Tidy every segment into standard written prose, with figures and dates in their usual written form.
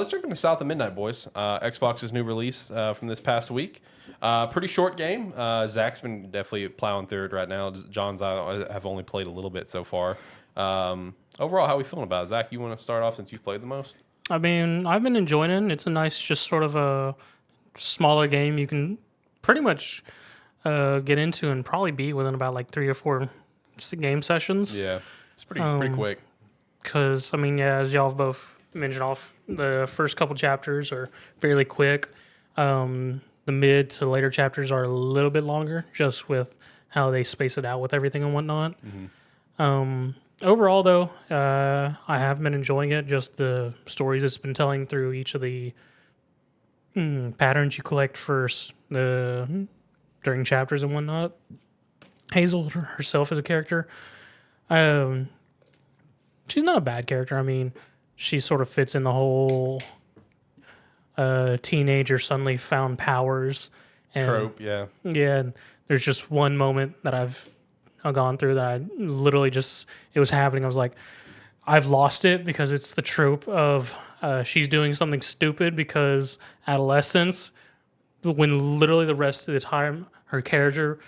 let's jump into South of Midnight, boys. Xbox's new release from this past week. Pretty short game. Zach's been definitely plowing through it right now. John's I have only played a little bit so far. Overall, how are we feeling about it? Zach, you want to start off since you've played the most? I mean, I've been enjoying it. It's a nice, just sort of a smaller game you can pretty much get into and probably beat within about like 3 or 4 game sessions. Yeah, it's pretty quick. Because, I mean, yeah, as y'all have both mentioned off, the first couple chapters are fairly quick. The mid to later chapters are a little bit longer, just with how they space it out with everything and whatnot. Overall, though, I have been enjoying it. Just the stories it's been telling through each of the patterns you collect first during chapters and whatnot. Hazel herself as a character, she's not a bad character. I mean, she sort of fits in the whole teenager suddenly found powers and, Trope, yeah. Yeah, and there's just one moment that I've gone through that I literally just, it was happening. I was like, I've lost it because it's the trope of she's doing something stupid because adolescence, when literally the rest of the time her character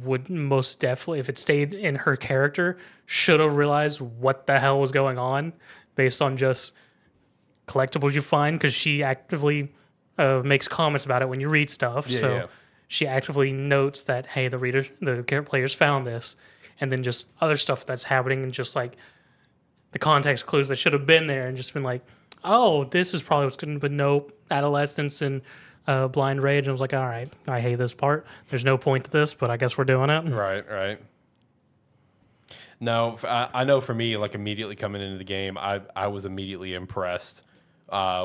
would most definitely, if it stayed in her character, should have realized what the hell was going on based on just collectibles you find, because she actively makes comments about it when you read stuff. Yeah. She actively notes that, hey, the players found this, and then just other stuff that's happening, and just like the context clues that should have been there, and just been like, oh, this is probably what's going to, but nope, adolescence and blind rage. And I was like, all right, I hate this part. There's no point to this, but I guess we're doing it. Right. No, I know for me, like immediately coming into the game, I was immediately impressed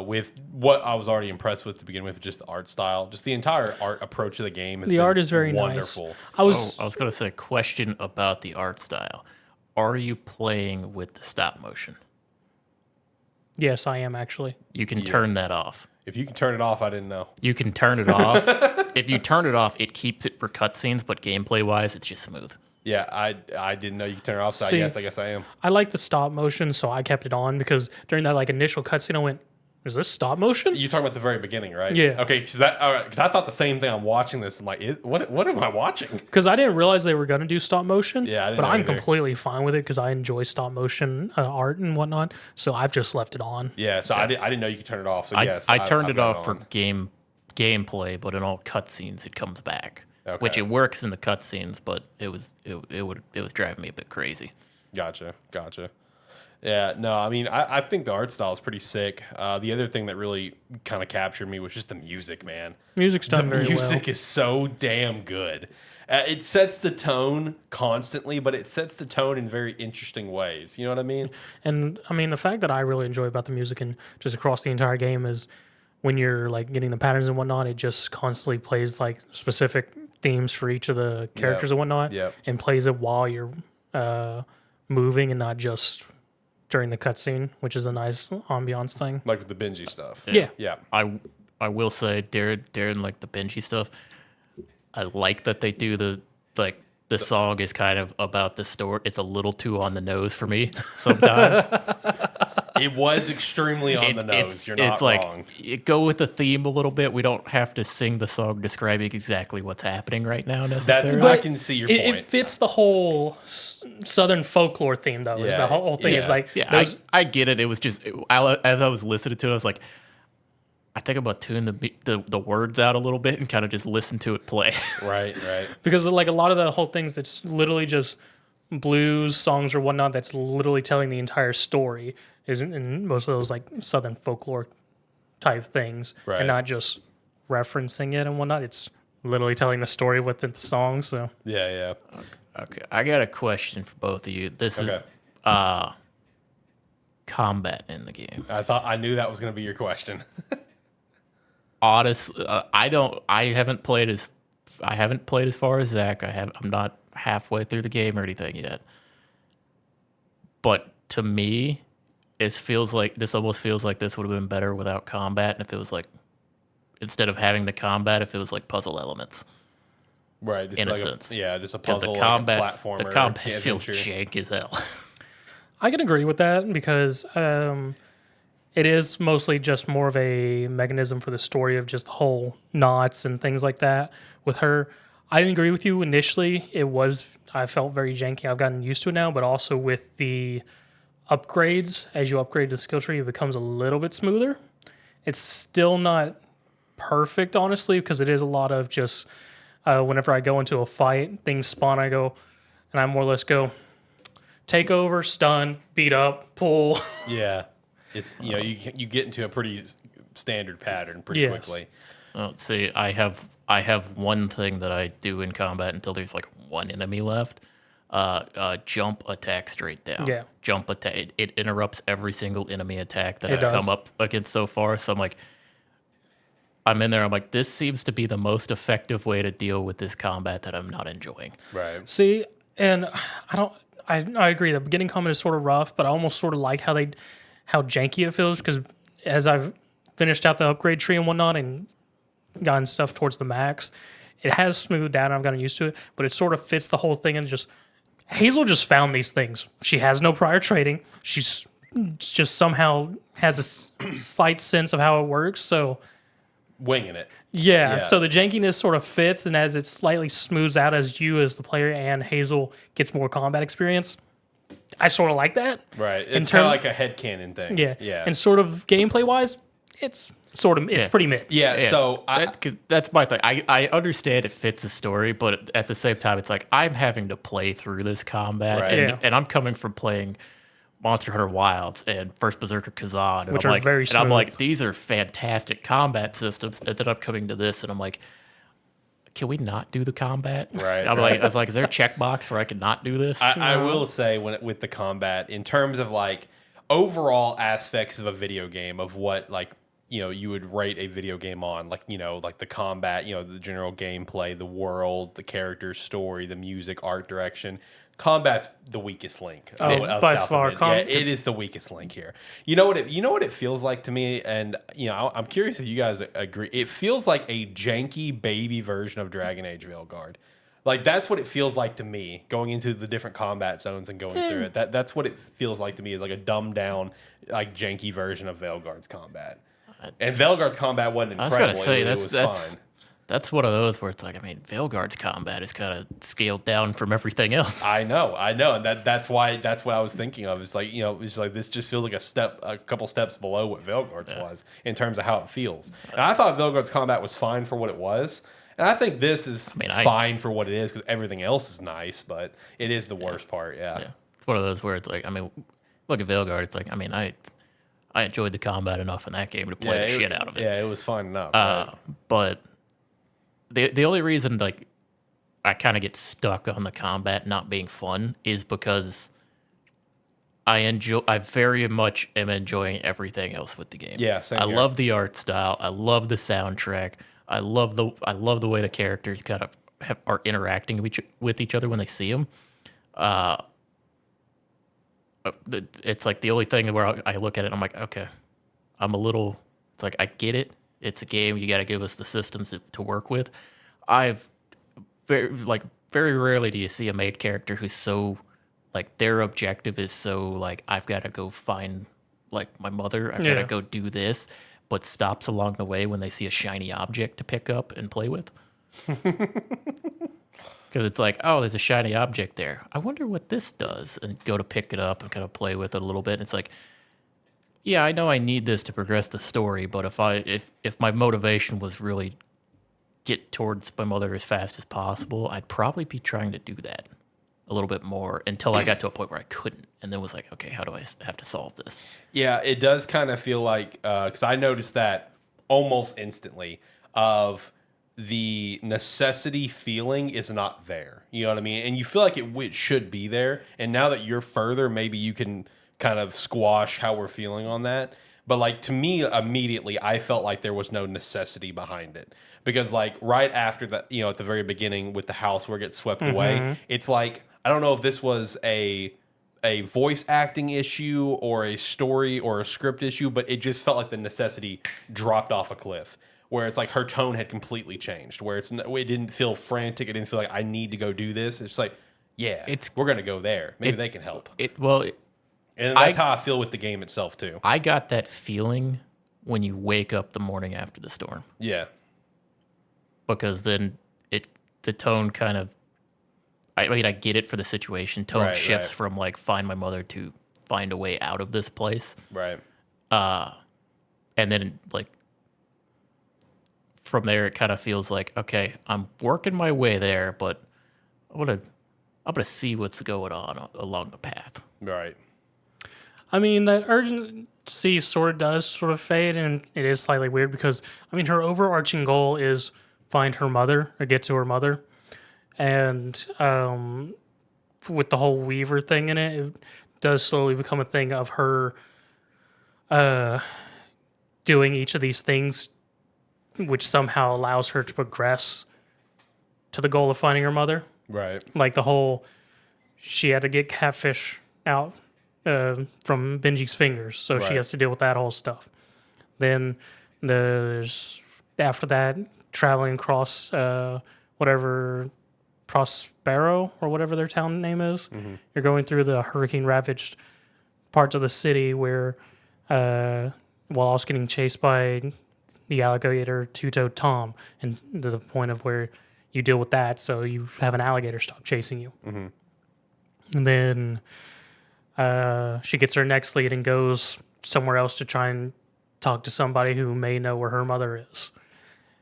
with what I was already impressed with to begin with, just the art style, just the entire art approach of the game. The art is very wonderful. Nice. I was going to say, question about the art style. Are you playing with the stop motion? Yes, I am actually. You can turn that off. If you can turn it off, I didn't know. You can turn it off. If you turn it off, it keeps it for cutscenes, but gameplay-wise, it's just smooth. Yeah, I didn't know you could turn it off, so See, I guess I am. I like the stop motion, so I kept it on because during that like initial cutscene, I went, is this stop motion? You're talking about the very beginning, right? Yeah. Okay, because I thought the same thing. I'm watching this. I'm like, what am I watching? Because I didn't realize they were going to do stop motion. Yeah, I didn't but know I'm either. completely fine with it because I enjoy stop motion art and whatnot. So I've just left it on. Yeah, so I didn't know you could turn it off. So yes, I turned I've it got off for gameplay, but in all cutscenes, it comes back. Okay. Which it works in the cutscenes, but it was driving me a bit crazy. Gotcha. Yeah, no, I mean, I think the art style is pretty sick. The other thing that really kind of captured me was just the music, man. Music's done very well. The music is so damn good. It sets the tone constantly, but it sets the tone in very interesting ways. You know what I mean? And I mean, the fact that I really enjoy about the music and just across the entire game is when you're like getting the patterns and whatnot, it just constantly plays like specific themes for each of the characters and whatnot, and plays it while you're moving and not just during the cutscene, which is a nice ambiance thing. Like with the Benji stuff. Yeah. I will say, Darren, like the Benji stuff, I like that they do the song is kind of about the story. It's a little too on the nose for me sometimes. It was extremely on the nose. You're not wrong. You go with the theme a little bit. We don't have to sing the song describing exactly what's happening right now necessarily. I can see your point. It fits the whole Southern folklore theme, though. Is the whole thing is like... Yeah, I get it. It was just... as I was listening to it, I was like, I think I'm about tuning the words out a little bit and kind of just listen to it play. Right. Because like a lot of the whole things that's literally just blues songs or whatnot that's literally telling the entire story isn't in most of those like Southern folklore type things, and not just referencing it and whatnot. It's literally telling the story within the song. So Yeah. Okay, I got a question for both of you. This is combat in the game. I knew that was going to be your question. Honestly, I haven't played as far as Zach. I'm not halfway through the game or anything yet. But to me, this almost feels like this would have been better without combat, and if it was like, instead of having the combat, if it was like puzzle elements. Right. In a sense. Just a Because puzzle, the combat, like a platformer. the combat feels jank as hell. I can agree with that because It is mostly just more of a mechanism for the story of just the whole knots and things like that with her. I agree with you. Initially, I felt very janky. I've gotten used to it now, but also with the upgrades, as you upgrade the skill tree, it becomes a little bit smoother. It's still not perfect, honestly, because it is a lot of just whenever I go into a fight, things spawn, and I more or less go take over, stun, beat up, pull. Yeah, it's you get into a pretty standard pattern pretty Yes. quickly. Let's see. I have one thing that I do in combat until there's like one enemy left. Jump attack straight down. Yeah. Jump attack. It interrupts every single enemy attack that It I've does. come up against so far. So I'm in there. I'm like, this seems to be the most effective way to deal with this combat that I'm not enjoying. Right. See, and I agree. The beginning combat is sort of rough, but I almost sort of like how janky it feels because as I've finished out the upgrade tree and whatnot and gotten stuff towards the max, it has smoothed out and I've gotten used to it, but it sort of fits the whole thing and just Hazel just found these things. She has no prior trading. She's just somehow has a slight sense of how it works. So Winging it. yeah, Yeah. so the jankiness sort of fits, and as it slightly smooths out as you as the player and Hazel gets more combat experience, I sort of like that. Right. In It's kind term- of like a headcanon thing. Yeah, Yeah. and sort of gameplay wise, it's Yeah. pretty mid. yeah. So 'Cause that's my thing. I understand it fits the story, but at the same time, it's like I'm having to play through this combat, Right. and, Yeah. and I'm coming from playing Monster Hunter Wilds and First Berserker Kazan, and Which I'm are like, very and I'm like, smooth. these are fantastic combat systems, and then I'm coming to this, and I'm like, can we not do the combat? Right, I was like, is there a checkbox where I can not do this? I will say with the combat in terms of like overall aspects of a video game of what like you would rate a video game on like like the combat, the general gameplay, the world, the characters, story, the music, art direction. Combat's the weakest link. By far, Yeah, it is the weakest link here. You know what it feels like to me, and I'm curious if you guys agree. It feels like a janky baby version of Dragon Age Veilguard. Like that's what it feels like to me going into the different combat zones and going through it. That's what it feels like to me is like a dumbed down, like janky version of Veilguard's combat. And Veilguard's combat wasn't I was incredible. gonna say it was that's fine. that's one of those where it's like, I mean, Veilguard's combat is kind of scaled down from everything else. I know, and that's what I was thinking of. It's like it's like this just feels like a couple steps below what Veilguard's was in terms of how it feels. And I thought Veilguard's combat was fine for what it was, and I think this is fine for what it is because everything else is nice, but it is the worst part. Yeah. It's one of those where it's like, I mean, look at Veilguard. It's like, I mean, I enjoyed the combat enough in that game to play the shit out of it. Yeah, it was fine enough. Right? But the only reason like I kind of get stuck on the combat not being fun is because I very much am enjoying everything else with the game. Yeah, same I here. love the art style. I love the soundtrack. I love the way the characters kind of are interacting with each other when they see them. It's like the only thing where I look at it, I'm like, okay, it's like I get it. It's a game. You got to give us the systems to work with. Very rarely do you see a main character who's so like their objective is so like I've got to go find like my mother. I've got to go do this, but stops along the way when they see a shiny object to pick up and play with. Because it's like, oh, there's a shiny object there. I wonder what this does, and go to pick it up and kind of play with it a little bit. And it's like, yeah, I know I need this to progress the story, but if my motivation was really get towards my mother as fast as possible, I'd probably be trying to do that a little bit more until I got to a point where I couldn't, and then was like, okay, how do I have to solve this? Yeah, it does kind of feel like because I noticed that almost instantly of the necessity feeling is not there. You know what I mean? And you feel like it should be there. And now that you're further, maybe you can kind of squash how we're feeling on that. But like to me, immediately, I felt like there was no necessity behind it because like right after that, at the very beginning with the house where it gets swept away, it's like I don't know if this was a voice acting issue or a story or a script issue, but it just felt like the necessity dropped off a cliff. Where it's like her tone had completely changed. Where it didn't feel frantic. It didn't feel like I need to go do this. It's like, we're gonna go there. Maybe they can help. And that's how I feel with the game itself too. I got that feeling when you wake up the morning after the storm. Yeah. Because then the tone kind of, I mean, I get it for the situation. Tone shifts from like find my mother to find a way out of this place. Right. And then like from there, it kind of feels like, okay, I'm working my way there, but I'm gonna see what's going on along the path. Right. I mean, that urgency sort of does sort of fade, and it is slightly weird because, I mean, her overarching goal is find her mother or get to her mother. And with the whole Weaver thing in it, it does slowly become a thing of her doing each of these things, which somehow allows her to progress to the goal of finding her mother. Right. Like the whole, she had to get catfish out from Benji's fingers, so she has to deal with that whole stuff. Then there's, after that, traveling across whatever, Prospero or whatever their town name is. Mm-hmm. You're going through the hurricane-ravaged parts of the city where, while also getting chased by the alligator two-toed Tom, and to the point of where you deal with that, so you have an alligator stop chasing you. Mm-hmm. And then she gets her next lead and goes somewhere else to try and talk to somebody who may know where her mother is.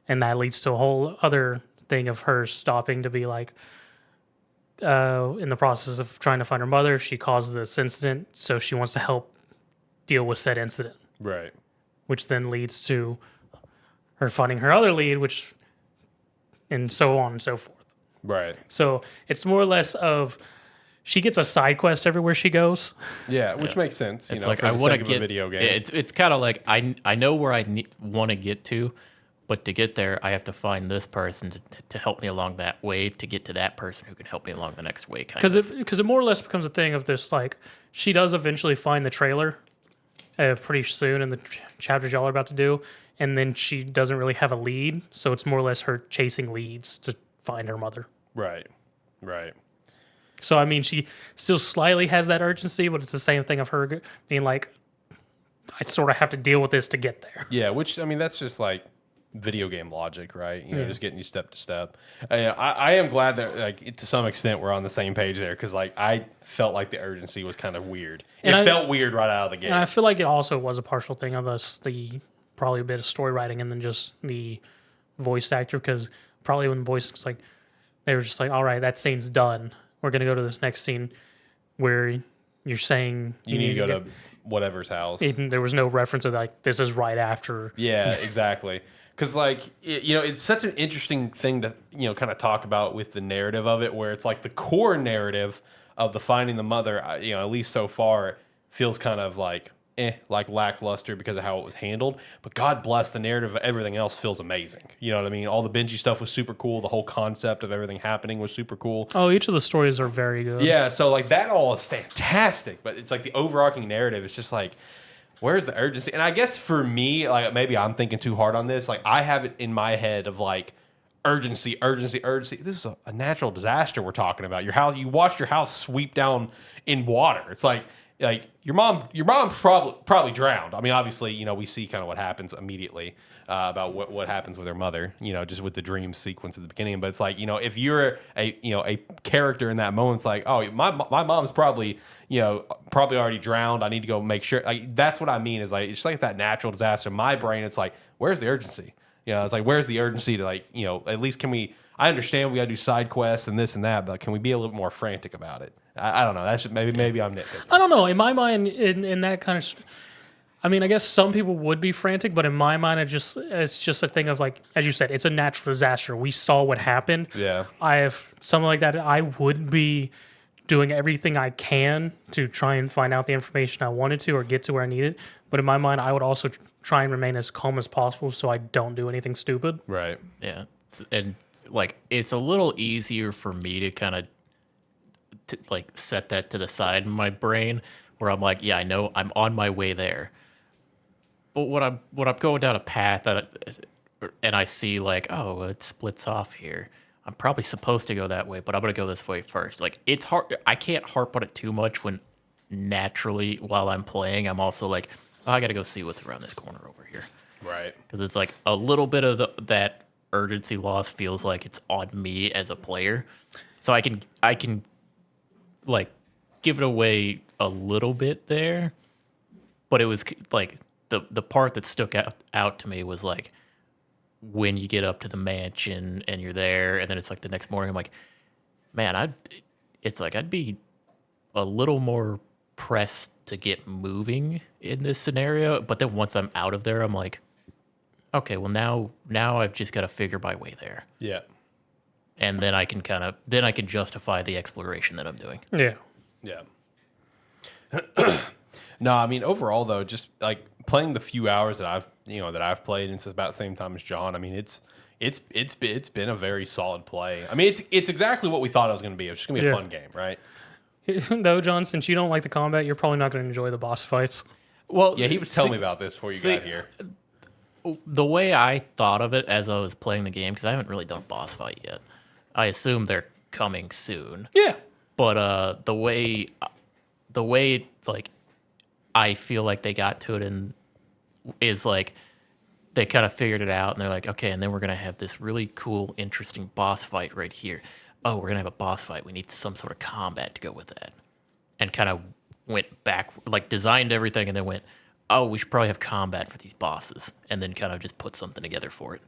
And that leads to a whole other thing of her stopping to be like, in the process of trying to find her mother, she caused this incident, so she wants to help deal with said incident. Right. Which then leads to her finding her other lead, which, and so on and so forth. Right. So it's more or less of, she gets a side quest everywhere she goes. Yeah, which makes sense. It's like I want to get a video game. It's kind of like I know where I want to get to, but to get there, I have to find this person to help me along that way to get to that person who can help me along the next way. Because it more or less becomes a thing of this, like, she does eventually find the trailer pretty soon in the chapters y'all are about to do, and then she doesn't really have a lead, so it's more or less her chasing leads to find her mother. Right. Right. So, I mean, she still slightly has that urgency, but it's the same thing of her being like, I sort of have to deal with this to get there. Yeah, which, I mean, that's just like video game logic, right? You know, just getting you step to step. I am glad that, like, to some extent, we're on the same page there, because, like, I felt like the urgency was kind of weird. It felt weird right out of the gate. And I feel like it also was a partial thing of us, probably a bit of story writing and then just the voice actor, because probably when the voice was like, they were just like, all right, that scene's done. We're going to go to this next scene where you're saying you need to go to whatever's house. There was no reference of like, this is right after. Yeah, exactly. Because, like, it's such an interesting thing to, kind of talk about with the narrative of it, where it's like the core narrative of the finding the mother, at least so far, feels kind of like lackluster because of how it was handled. But God bless, the narrative of everything else feels amazing. You know what I mean? All the Benji stuff was super cool. The whole concept of everything happening was super cool. Oh, each of the stories are very good. Yeah, so like that all is fantastic. But it's like the overarching narrative. It's just like, where's the urgency? And I guess for me, like maybe I'm thinking too hard on this. Like I have it in my head of like urgency. This is a natural disaster we're talking about. Your house, you watched your house sweep down in water. It's like your mom probably drowned. I mean, obviously, we see kind of what happens immediately about what happens with her mother, just with the dream sequence at the beginning. But it's like, if you're a character in that moment, it's like, oh, my mom's probably already drowned. I need to go make sure. Like that's what I mean is like it's like that natural disaster. In my brain, it's like, where's the urgency? It's like, where's the urgency to like, at least can we? I understand we got to do side quests and this and that, but can we be a little more frantic about it? I don't know. That's maybe I'm nitpicking. I don't know. In my mind, in that kind of, I mean, I guess some people would be frantic, but in my mind, it's just a thing of like, as you said, it's a natural disaster. We saw what happened. Yeah. I have something like that. I would be doing everything I can to try and find out the information I wanted to or get to where I need it. But in my mind, I would also try and remain as calm as possible so I don't do anything stupid. Right. Yeah. And like, it's a little easier for me to kind of like set that to the side in my brain where I'm like, yeah, I know I'm on my way there. But when I'm going down a path and I see like, oh, it splits off here. I'm probably supposed to go that way, but I'm going to go this way first. Like it's hard. I can't harp on it too much when naturally while I'm playing, I'm also like, oh, I got to go see what's around this corner over here. Right. Because it's like a little bit of that urgency loss feels like it's on me as a player. So I can like give it away a little bit there. But it was like the part that stuck out to me was like when you get up to the mansion and you're there, and then it's like the next morning, I'm like, man, I'd be a little more pressed to get moving in this scenario. But then once I'm out of there, I'm like, okay, well now I've just got to figure my way there. Yeah. And then I can justify the exploration that I'm doing. Yeah. Yeah. No, I mean overall though, just like playing the few hours that I've played, and it's about the same time as John. I mean, it's been a very solid play. I mean, it's exactly what we thought it was going to be. It was just going to be a fun game, right? Though, John, since you don't like the combat, you're probably not going to enjoy the boss fights. Well, Yeah, he was telling me about this before you got here. The way I thought of it as I was playing the game, because I haven't really done boss fight yet, I assume they're coming soon. Yeah. But the way like I feel like they got to it is like they kind of figured it out, and they're like, okay, and then we're gonna have this really cool, interesting boss fight right here. Oh, we're gonna have a boss fight. We need some sort of combat to go with that, and kind of went back, like designed everything, and then went, oh, we should probably have combat for these bosses, and then kind of just put something together for it.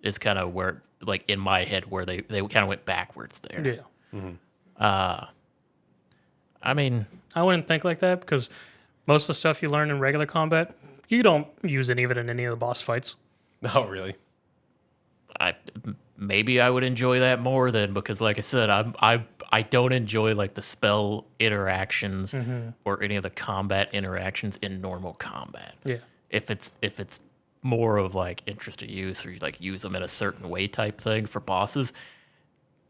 It's kind of where, like in my head, where they kind of went backwards there. Yeah. I mean, I wouldn't think like that because most of the stuff you learn in regular combat, you don't use any of it in any of the boss fights. Oh, really? Maybe I would enjoy that more then, because like I said, I don't enjoy like the spell interactions or any of the combat interactions in normal combat. Yeah. If it's more of like interest of use, or you like use them in a certain way type thing for bosses,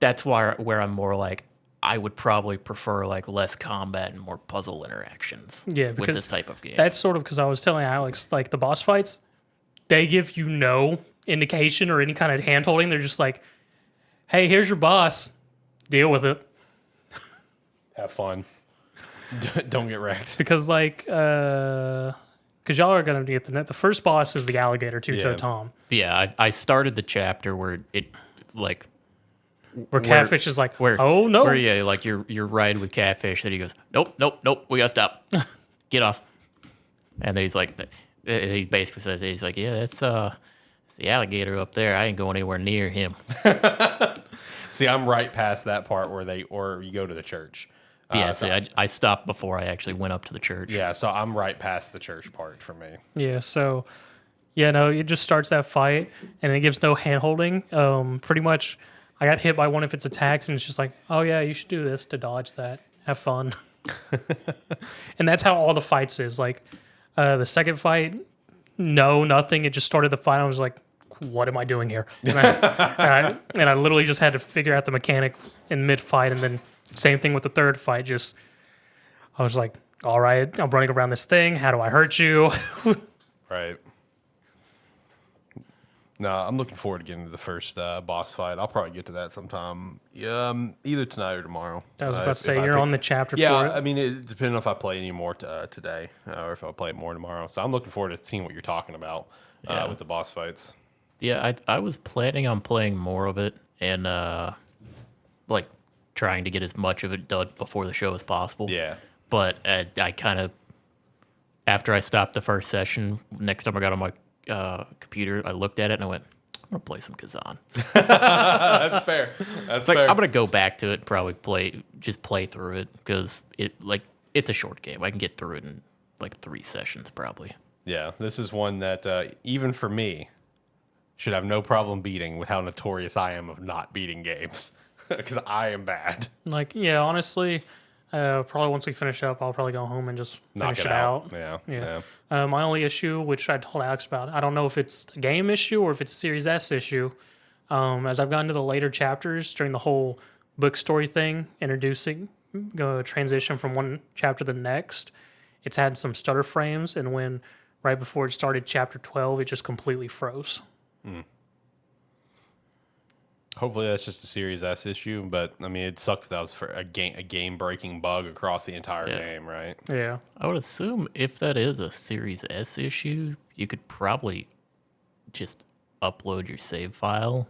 that's where I'm more like, I would probably prefer like less combat and more puzzle interactions with this type of game. That's sort of because I was telling Alex, like the boss fights, they give you no indication or any kind of hand holding. They're just like, hey, here's your boss. Deal with it. Have fun. Don't get wrecked. Because like, because y'all are going to get the first boss is the alligator, Two-Toe Yeah. Tom. Yeah, I started the chapter where it like Where Catfish is like, oh no. where like you're riding with Catfish, then he goes, nope, we gotta stop, get off, and then he's like, he basically says, he's like, yeah, that's it's the alligator up there. I ain't going anywhere near him. See, I'm right past that part where you go to the church. Yeah, see, I stopped before I actually went up to the church. Yeah, so I'm right past the church part for me. Yeah, so yeah, no, it just starts that fight and it gives no hand holding. Pretty much I got hit by one of its attacks and it's just like, oh yeah, you should do this to dodge that. Have fun. And that's how all the fights is. Like the second fight, no, nothing. It just started the fight. I was like, what am I doing here? And I literally just had to figure out the mechanic in mid fight, and then same thing with the third fight. Just I was like, all right, I'm running around this thing. How do I hurt you? Right. No, I'm looking forward to getting to the first boss fight. I'll probably get to that sometime, either tonight or tomorrow. I was about to say, you're on the chapter for it. I mean, it depends on if I play any more today or if I'll play it more tomorrow. So I'm looking forward to seeing what you're talking about with the boss fights. Yeah, I was planning on playing more of it and like trying to get as much of it done before the show as possible. Yeah. But I kind of, after I stopped the first session, next time I got on my computer, I looked at it and I went, I'm gonna play some Kazan. That's fair. That's Like fair. I'm gonna go back to it and probably play through it because it's a short game. I can get through it in like 3 sessions probably. Yeah, this is one that even for me should have no problem beating with how notorious I am of not beating games because I am bad. Like, yeah, honestly, probably once we finish up, I'll probably go home and just Knock finish it it out. Yeah. My only issue, which I told Alex about, I don't know if it's a game issue or if it's a Series S issue. As I've gotten to the later chapters during the whole book story thing, introducing transition from one chapter to the next, it's had some stutter frames, and when right before it started chapter 12, it just completely froze. Hopefully that's just a Series S issue, but I mean, it sucked if that was for a game breaking bug across the entire game, right? Yeah. I would assume if that is a Series S issue, you could probably just upload your save file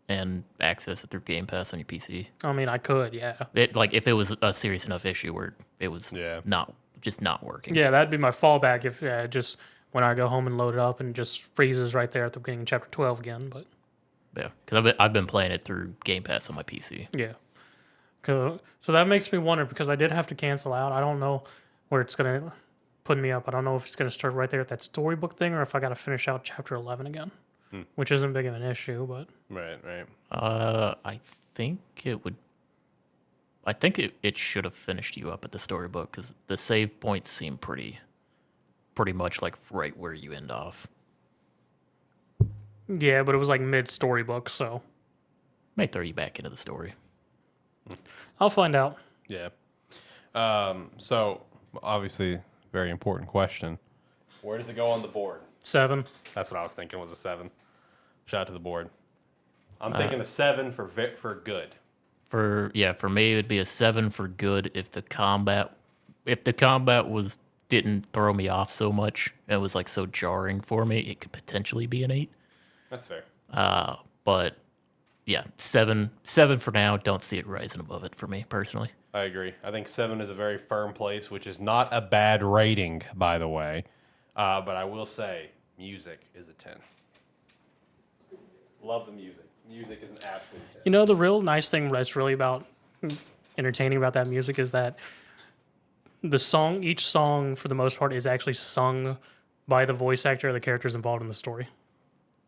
and access it through Game Pass on your PC. I mean, I could, yeah. If it was a serious enough issue where it was not working. Yeah, that'd be my fallback if just when I go home and load it up and just freezes right there at the beginning of chapter 12 again. But Yeah, because I've been playing it through Game Pass on my PC. yeah. So that makes me wonder because I did have to cancel out. I don't know where it's going to put me up. I don't know if it's going to start right there at that storybook thing or if I got to finish out chapter 11 again, which isn't big of an issue, but. Right. I think it would. I think it should have finished you up at the storybook because the save points seem pretty much like right where you end off. Yeah, but it was like mid storybook, so. May throw you back into the story. I'll find out. Yeah. So obviously, very important question. Where does it go on the board? 7. That's what I was thinking was a 7. Shout out to the board. I'm thinking a 7 for good. For me it would be a 7 for good if the combat didn't throw me off so much. It was like so jarring for me. It could potentially be an 8. That's fair. But yeah, 7 for now. Don't see it rising above it for me personally. I agree. I think 7 is a very firm place, which is not a bad rating, by the way. But I will say, music is a 10. Love the music. Music is an absolute 10. You know, the real nice thing that's really about entertaining about that music is that each song, for the most part, is actually sung by the voice actor of the characters involved in the story.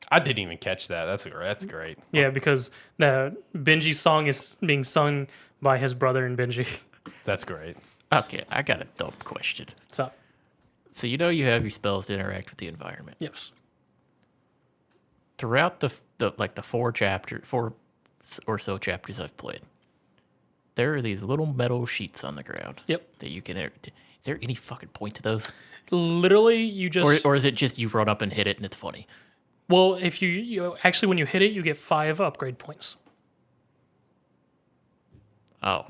I didn't even catch that. That's great. Yeah, because the Benji's song is being sung by his brother and Benji. That's great. Okay, I got a dumb question. What's up? So you have your spells to interact with the environment. Yes. Throughout the 4 or so chapters I've played, there are these little metal sheets on the ground. Yep. That you can. Is there any fucking point to those? Literally, you just. Or is it just you run up and hit it and it's funny? Well, if you actually, when you hit it, you get 5 upgrade points. Oh.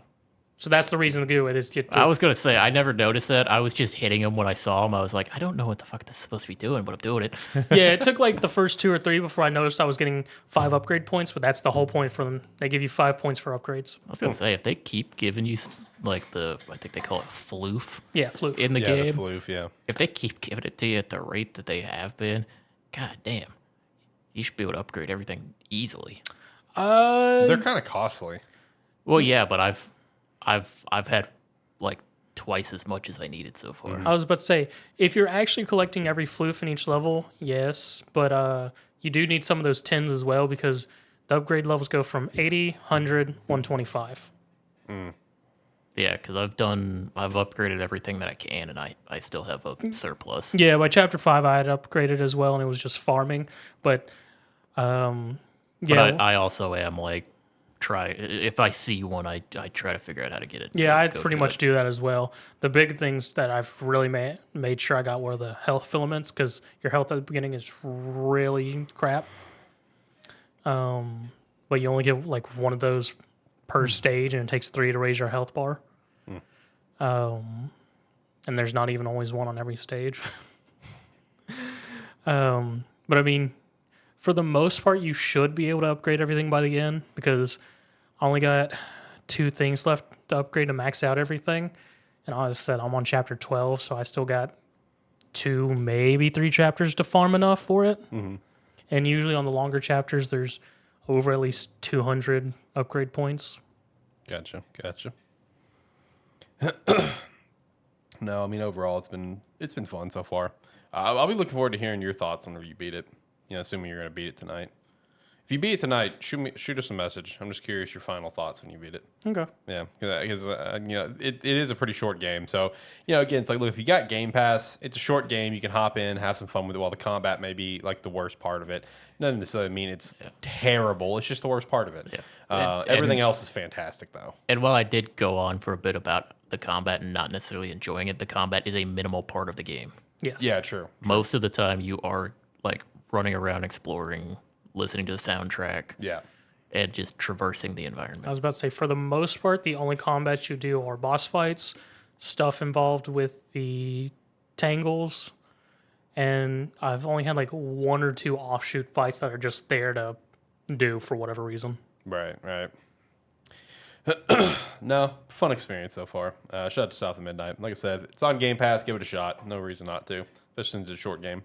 So that's the reason to do it. I was going to say, I never noticed that. I was just hitting them when I saw them. I was like, I don't know what the fuck this is supposed to be doing, but I'm doing it. Yeah, it took like the first 2 or 3 before I noticed I was getting 5 upgrade points, but that's the whole point for them. They give you 5 points for upgrades. I was going to say, if they keep giving you, I think they call it floof. Yeah, floof. In the game. Yeah, the floof, yeah. If they keep giving it to you at the rate that they have been, god damn. You should be able to upgrade everything easily. They're kind of costly. Well, yeah, but I've had like twice as much as I needed so far. I was about to say, if you're actually collecting every floof in each level, yes, but you do need some of those 10s as well because the upgrade levels go from 80, 100, 125. Yeah, because I've upgraded everything that I can, and I still have a surplus. Yeah, by chapter 5, I had upgraded as well, and it was just farming. But, yeah. But I also am like, if I see one, I try to figure out how to get it. Yeah, I pretty much do that as well. The big things that I've really made sure I got were the health filaments, because your health at the beginning is really crap. But you only get like one of those per stage, and it takes 3 to raise your health bar. And there's not even always one on every stage. But I mean, for the most part, you should be able to upgrade everything by the end because I only got 2 things left to upgrade to max out everything. And as I said, I'm on chapter 12, so I still got 2, maybe 3 chapters to farm enough for it. And usually on the longer chapters, there's over at least 200 upgrade points. Gotcha. No, I mean overall it's been fun so far. I'll be looking forward to hearing your thoughts whenever you beat it. Assuming you're gonna beat it tonight. If you beat it tonight, shoot us a message. I'm just curious your final thoughts when you beat it. Okay. Yeah, because it is a pretty short game. So again, it's like, look, if you got Game Pass, it's a short game. You can hop in, have some fun with it. While the combat may be like the worst part of it, doesn't necessarily mean it's terrible. It's just the worst part of it. Yeah. Everything else is fantastic, though. And while I did go on for a bit about the combat and not necessarily enjoying it, the combat is a minimal part of the game. Yes. Yeah, true. Most of the time, you are like running around exploring, listening to the soundtrack. Yeah. and just traversing the I environment. was about to say, for the most part, the only combats you do are boss fights, stuff involved with the tangles, and I've only had like 1 or 2 offshoot fights that are just there to do for whatever reason. Right, right. No, fun experience so far. Shout out to South of Midnight. Like I said, it's on Game Pass. Give it a shot. No reason not to, especially since it's a short game.